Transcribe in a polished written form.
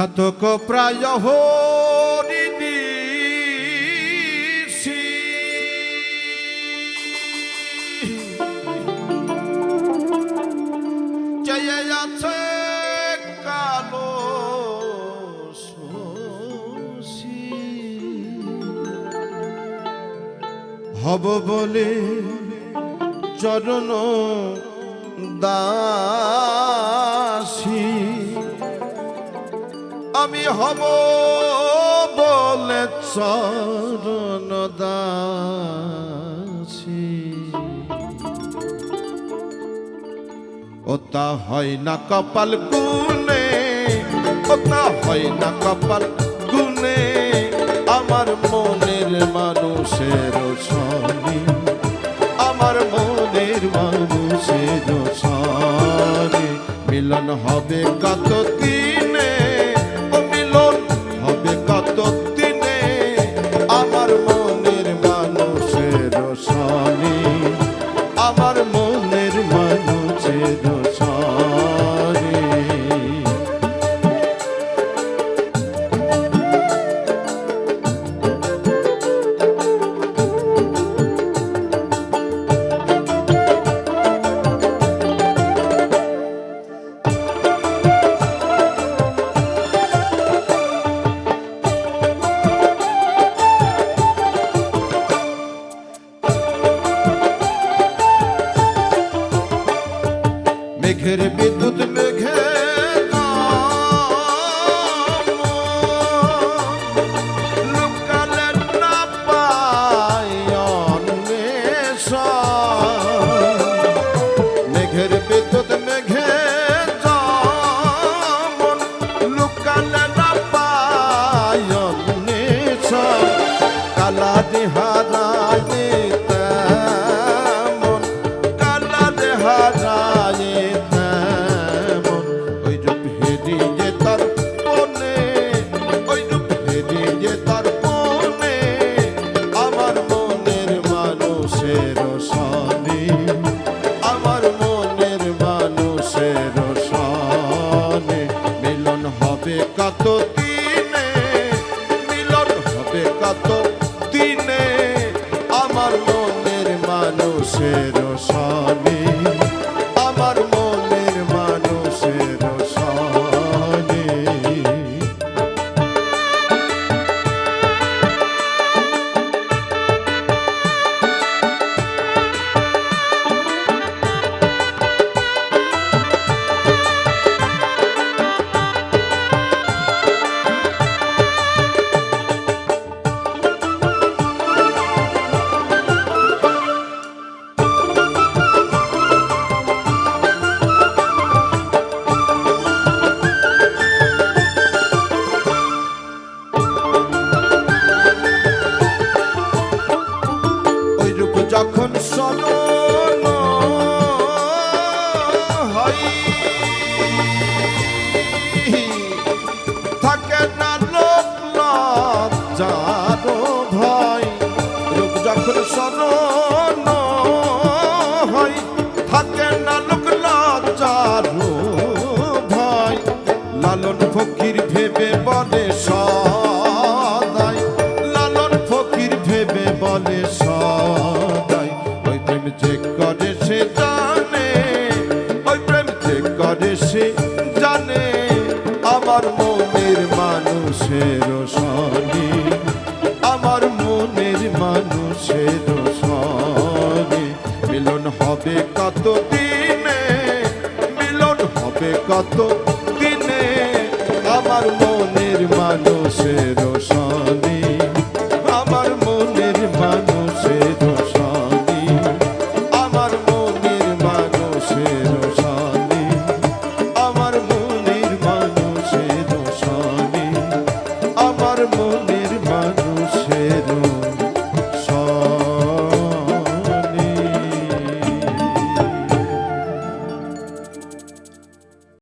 চাতক প্রায় হরিণীষি চেয়ে আছে কালো শশী হব বলে চরণ দাসী আমি হব বলে চরণ দাসী ওটা হয় না কপাল গুনে ওটা হয় না কপাল গুনে আমার মনের মানুষের সঙ্গে আমার মনের মানুষের সঙ্গে মিলন হবে কত দিনে ও মিলন হবে কত দিনে আমার মনের মানুষের সঙ্গে আমার মনের মানুষের সঙ্গে মেঘের বিদ্যুৎ মেঘে লুকালে না পায় মেঘের বিদ্যুৎ মেঘে লুকালে না পায় কালা দেহারায় তেমন কালা দেহারায় কত দিনে মিলন হবে কত দিনে আমার মনের মানুষের সনে আমার মনের মানুষের সনে যখন স্মরণ হয় থাকে না লোক লজ্জার ভয় রূপ যখন স্মরণ হয় থাকে না লোক লজ্জার ভয় লালন ফকির ভেবে বলে সদাই লালন ফকির ভেবে বলে সদাই ওই প্রেম যে করে সে জানে ওই প্রেম যে করে সে জানে আমার মনের মানুষের সঙ্গে আমার মনের মানুষের সঙ্গে মিলন হবে কত দিনে মিলন হবে কত